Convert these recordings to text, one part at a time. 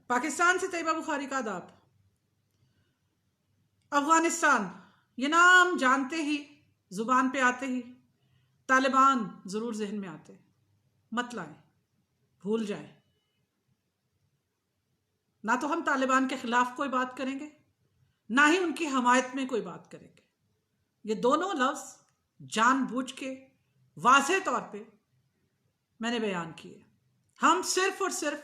पाकिस्तान से तैयबा बुखारी का आदाब। अफगानिस्तान ये नाम जानते ही, जुबान पे आते ही तालिबान जरूर जहन में आते। मत लाएं, भूल जाएं। ना तो हम तालिबान के खिलाफ कोई बात करेंगे, ना ही उनकी हमायत में कोई बात करेंगे। ये दोनों लफ्ज जानबूझ के वाज़ेह तौर पे मैंने बयान किए। हम सिर्फ और सिर्फ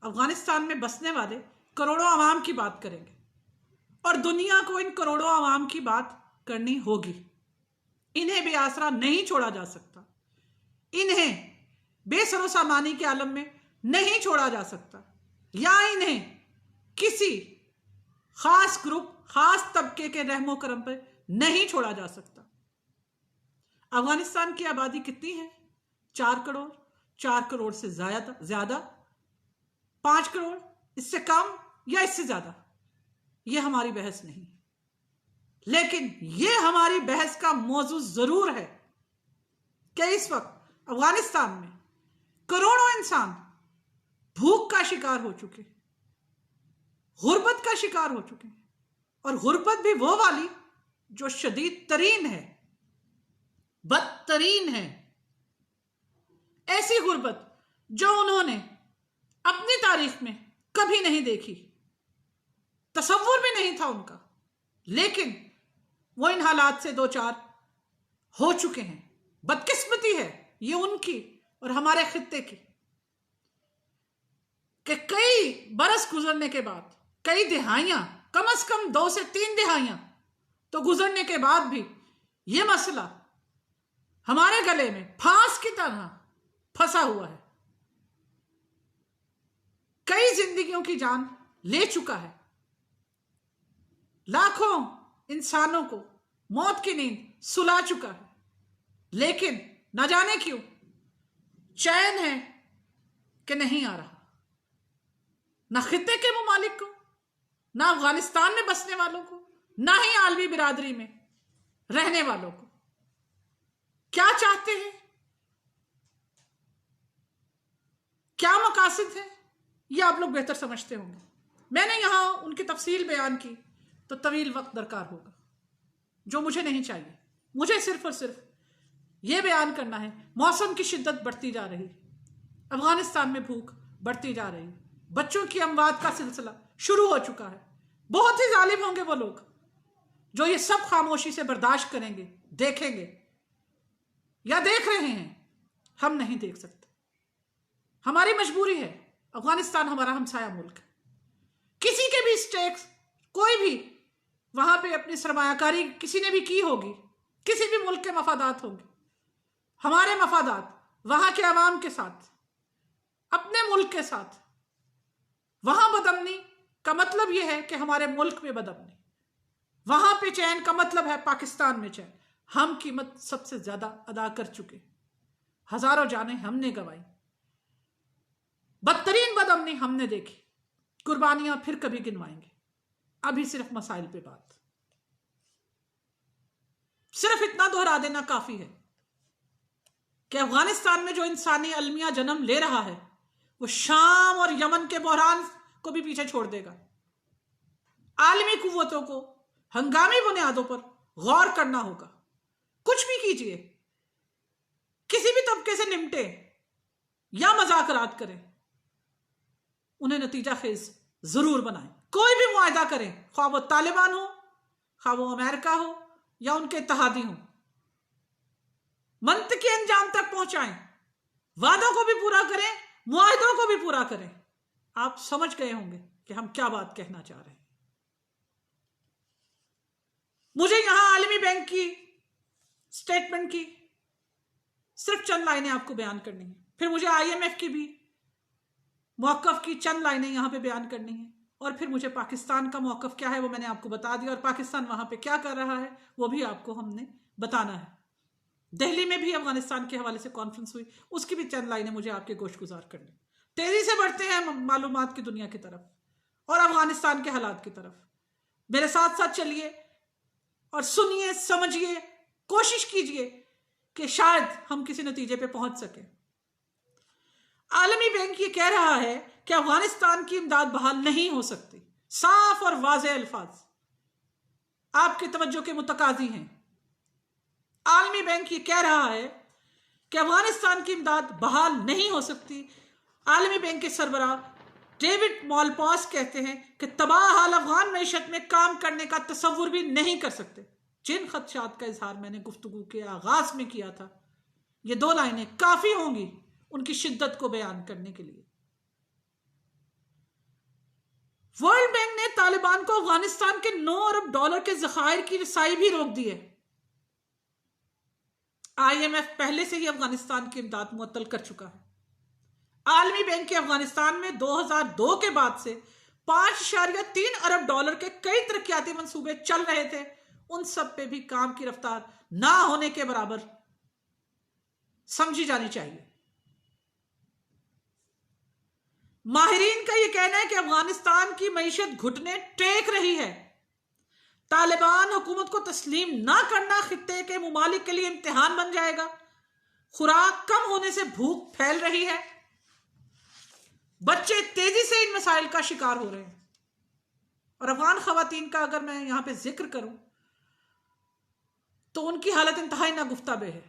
अफगानिस्तान में बसने वाले करोड़ों आवाम की बात करेंगे और दुनिया को इन करोड़ों आवाम की बात करनी होगी। इन्हें बेआसरा नहीं छोड़ा जा सकता, इन्हें बेसरो सामानी के आलम में नहीं छोड़ा जा सकता, या इन्हें किसी खास ग्रुप, खास तबके के रहमो करम पर नहीं छोड़ा जा सकता। अफगानिस्तान की आबादी कितनी है? 4 करोड़, 4 करोड़ से ज्यादा, 5 करोड़, इससे कम या इससे ज्यादा, यह हमारी बहस नहीं। लेकिन यह हमारी बहस का मौजू जरूर है कि इस वक्त अफगानिस्तान में करोड़ों इंसान भूख का शिकार हो चुके, गुर्बत का शिकार हो चुके हैं, और गुर्बत भी वो वाली जो शदीद तरीन है, बदतरीन है। ऐसी गुर्बत जो उन्होंने अपनी तारीख में कभी नहीं देखी, तसव्वुर भी नहीं था उनका, लेकिन वो इन हालात से दो चार हो चुके हैं। बदकिस्मती है ये उनकी और हमारे खित्ते की कि कई बरस गुजरने के बाद, कई दिहाइयां, कम से कम 2 से 3 दिहाइयां तो गुजरने के बाद भी ये मसला हमारे गले में फांस की तरह फंसा हुआ है। कई जिंदगियों की जान ले चुका है, लाखों इंसानों को मौत की नींद सुला चुका है, लेकिन न जाने क्यों चैन है कि नहीं आ रहा। ना खित्ते के ममालिक को, ना अफगानिस्तान में बसने वालों को, ना ही आलमी बिरादरी में रहने वालों को। क्या चाहते हैं, क्या मकासद है, यह आप लोग बेहतर समझते होंगे। मैंने यहां उनकी तफसील बयान की तो तवील वक्त दरकार होगा, जो मुझे नहीं चाहिए। मुझे सिर्फ और सिर्फ यह बयान करना है, मौसम की शिद्दत बढ़ती जा रही, अफगानिस्तान में भूख बढ़ती जा रही, बच्चों की अमवात का सिलसिला शुरू हो चुका है। बहुत ही जालिम होंगे वो लोग जो ये सब खामोशी से बर्दाश्त करेंगे, देखेंगे या देख रहे हैं। हम नहीं देख सकते, हमारी मजबूरी है। अफगानिस्तान हमारा हमसाया मुल्क है। किसी के भी स्टेक्स, कोई भी वहां पे अपनी सरमायाकारी किसी ने भी की होगी, किसी भी मुल्क के मफादात होंगे। हमारे मफादात वहां के अवाम के साथ, अपने मुल्क के साथ। वहां बदअमनी का मतलब यह है कि हमारे मुल्क में बदअमनी, वहां पे चैन का मतलब है पाकिस्तान में चैन। हम कीमत सबसे ज्यादा अदा कर चुके, हजारों जानें हमने गंवाई, बदतरीन बदअमनी हमने देखी, कुर्बानियां फिर कभी गिनवाएंगे। अभी सिर्फ मसाइल पे बात, सिर्फ इतना दोहरा देना काफी है कि अफगानिस्तान में जो इंसानी अलमिया जन्म ले रहा है, वो शाम और यमन के बहरान को भी पीछे छोड़ देगा। आलमी कुव्वतों को हंगामी बुनियादों पर गौर करना होगा। कुछ भी कीजिए, किसी भी तबके से निपटे या मजाकरात करें, उन्हें नतीजा खेज जरूर बनाएं। कोई भी मुआहदा करें, ख्वाह वो तालिबान हो, ख्वाह वो अमेरिका हो या उनके इत्तेहादी हो, मंतकी अंजाम तक पहुंचाएं, वादों को भी पूरा करें, मुआहदों को भी पूरा करें। आप समझ गए होंगे कि हम क्या बात कहना चाह रहे हैं। मुझे यहां आलमी बैंक की स्टेटमेंट की सिर्फ चंद लाइनें आपको बयान करनी है, फिर मुझे IMF की भी मौकफ की चंद लाइनें यहां पे बयान करनी है, और फिर मुझे पाकिस्तान का मौकफ क्या है वो मैंने आपको बता दिया, और पाकिस्तान वहां पे क्या कर रहा है वो भी आपको हमने बताना है। दिल्ली में भी अफगानिस्तान के हवाले से कॉन्फ्रेंस हुई, उसकी भी चंद लाइनें मुझे आपके गोशगुजार करनी। तेजी से बढ़ते हैं मालूमात की दुनिया की तरफ और अफगानिस्तान के हालात की तरफ। मेरे साथ साथ चलिए और सुनिए, समझिए, कोशिश कीजिए कि शायद हम किसी नतीजे पे पहुंच सके। आलमी बैंक ये कह रहा है कि अफगानिस्तान की इमदाद बहाल नहीं हो सकती। साफ और वाज़ेह अल्फाज आपकी तवज्जो के मुतकाजी हैं। आलमी बैंक ये कह रहा है कि अफगानिस्तान की इमदाद बहाल नहीं हो सकती। आलमी बैंक के सरबराह डेविड मॉलपास कहते हैं कि तबाह हाल अफगान मैशत में काम करने का तसव्वुर भी नहीं कर सकते। जिन खदशात का इजहार मैंने गुफ्तगू के आगाज में किया था, ये 2 लाइनें काफी होंगी उनकी शिद्दत को बयान करने के लिए। वर्ल्ड बैंक ने तालिबान को अफगानिस्तान के 9 अरब डॉलर के जखायर की रसाई भी रोक दी है। IMF पहले से ही अफगानिस्तान की इमदाद मुअत्तल कर चुका है। आलमी बैंक के अफगानिस्तान में 2002 के बाद से 5.3 अरब डॉलर के कई तरक्याती मंसूबे चल रहे थे। उन सब पे भी काम की रफ्तार ना होने के बराबर समझी जानी चाहिए। माहिरीन का यह कहना है कि अफगानिस्तान की मईशत घुटने टेक रही है। तालिबान हुकूमत को तस्लीम ना करना खित्ते के मुमालिक के लिए इम्तिहान बन जाएगा। खुराक कम होने से भूख फैल रही है। बच्चे तेजी से इन मसाइल का शिकार हो रहे हैं। और अफगान खवातीन का अगर मैं यहां पे जिक्र करूं तो उनकी हालत इंतहाई नागुफ्ताबे है।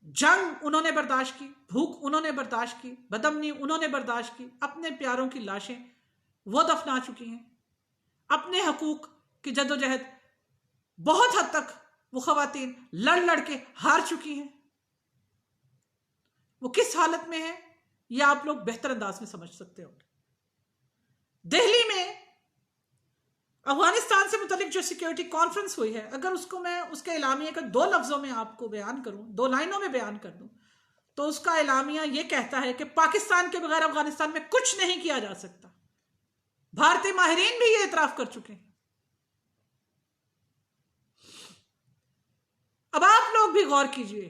जंग उन्होंने बर्दाश्त की, भूख उन्होंने बर्दाश्त की, बदअमनी उन्होंने बर्दाश्त की, अपने प्यारों की लाशें वो दफना चुकी हैं, अपने हकूक की जदोजहद बहुत हद तक वो खवातीन लड़ लड़ के हार चुकी हैं। वो किस हालत में है ये आप लोग बेहतर अंदाज में समझ सकते हो। दिल्ली में अफगानिस्तान से मुतालिक जो सिक्योरिटी कॉन्फ्रेंस हुई है, अगर उसको मैं उसके एलामिया का 2 लफ्जों में आपको बयान करूं, 2 लाइनों में बयान कर दूं, तो उसका एलामिया यह कहता है कि पाकिस्तान के बगैर अफगानिस्तान में कुछ नहीं किया जा सकता। भारतीय माहिरीन भी ये इतराफ कर चुके हैं। अब आप लोग भी गौर कीजिए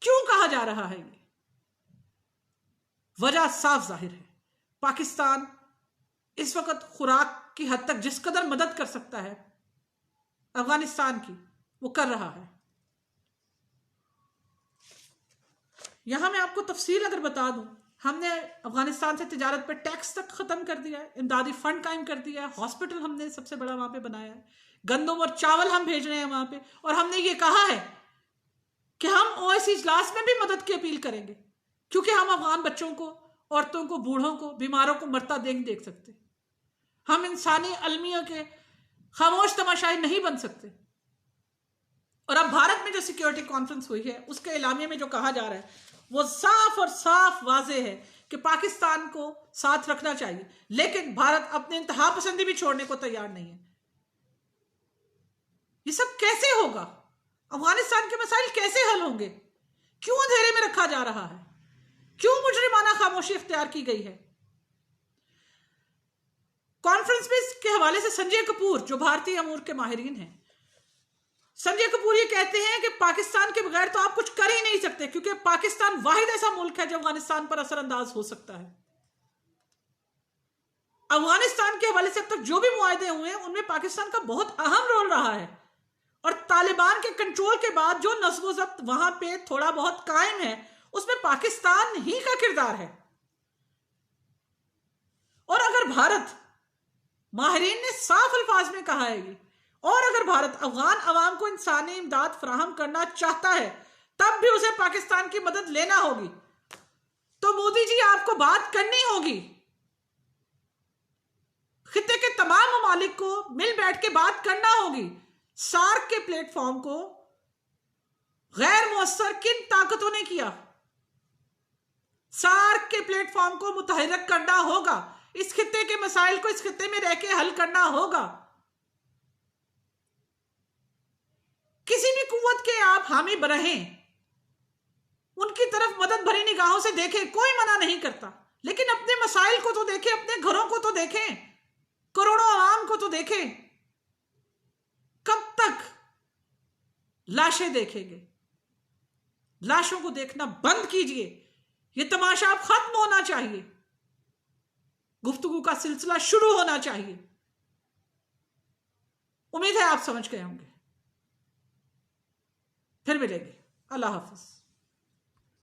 क्यों कहा जा रहा है ये। वजह साफ जाहिर है। पाकिस्तान इस वक्त खुराक की हद तक जिस कदर मदद कर सकता है अफगानिस्तान की, वो कर रहा है। यहां मैं आपको तफसील अगर बता दूं, हमने अफगानिस्तान से तिजारत पर टैक्स तक खत्म कर दिया है, इमदादी फंड कायम कर दिया है, हॉस्पिटल हमने सबसे बड़ा वहां पे बनाया है, गंदम और चावल हम भेज रहे हैं वहां पे, और हमने ये कहा है कि हम OIC इजलास में भी मदद की अपील करेंगे, क्योंकि हम अफगान बच्चों को, औरतों को, बूढ़ों को, बीमारों को मरता देख सकते। हम इंसानी अलमियों के खामोश तमाशाई नहीं बन सकते। और अब भारत में जो सिक्योरिटी कॉन्फ्रेंस हुई है उसके एलामिया में जो कहा जा रहा है वो साफ और साफ वाजे है कि पाकिस्तान को साथ रखना चाहिए, लेकिन भारत अपने इंतहा पसंदी भी छोड़ने को तैयार नहीं है। ये सब कैसे होगा? अफगानिस्तान के मसाइल कैसे हल होंगे? क्यों अंधेरे में रखा जा रहा है? क्यों मुजरिमाना खामोशी इख्तियार की गई है? कॉन्फ्रेंस में के हवाले से संजय कपूर जो भारतीय अमूर के माहिरीन हैं, संजय कपूर ये कहते हैं कि पाकिस्तान के बगैर तो आप कुछ कर ही नहीं सकते, क्योंकि पाकिस्तान वाहिद ऐसा मुल्क है जो अफगानिस्तान पर असरअंदाज हो सकता है। अफगानिस्तान के हवाले से अब तक जो भी मुआहदे हुए हैं उनमें पाकिस्तान का बहुत अहम रोल रहा है, और तालिबान के कंट्रोल के बाद जो नस्ब जब्त वहां पे थोड़ा बहुत कायम है उसमें पाकिस्तान ही का किरदार है। और अगर भारत, माहिरीन ने साफ अल्फाज में कहा है ये, और अगर भारत अफगान अवाम को इंसानी इमदाद फराहम करना चाहता है तब भी उसे पाकिस्तान की मदद लेना होगी। तो मोदी जी आपको बात करनी होगी, खित्ते के तमाम ममालिक को मिल बैठ के बात करना होगी। सार्क के प्लेटफॉर्म को गैर मुअस्सर किन ताकतों ने किया? सार्क के प्लेटफॉर्म को मुतहर्रिक करना होगा। इस खित्ते के मसाइल को इस खित्ते में रह के हल करना होगा। किसी भी कुव्वत के आप हामी रहें, उनकी तरफ मदद भरी निगाहों से देखें, कोई मना नहीं करता, लेकिन अपने मसाइल को तो देखें, अपने घरों को तो देखें, करोड़ों आवाम को तो देखें। कब तक लाशें देखेंगे? लाशों को देखना बंद कीजिए। यह तमाशा अब खत्म होना चाहिए। गुफ्तगू का सिलसिला शुरू होना चाहिए। उम्मीद है आप समझ गए होंगे। फिर मिलेंगे। अल्लाह हाफिज।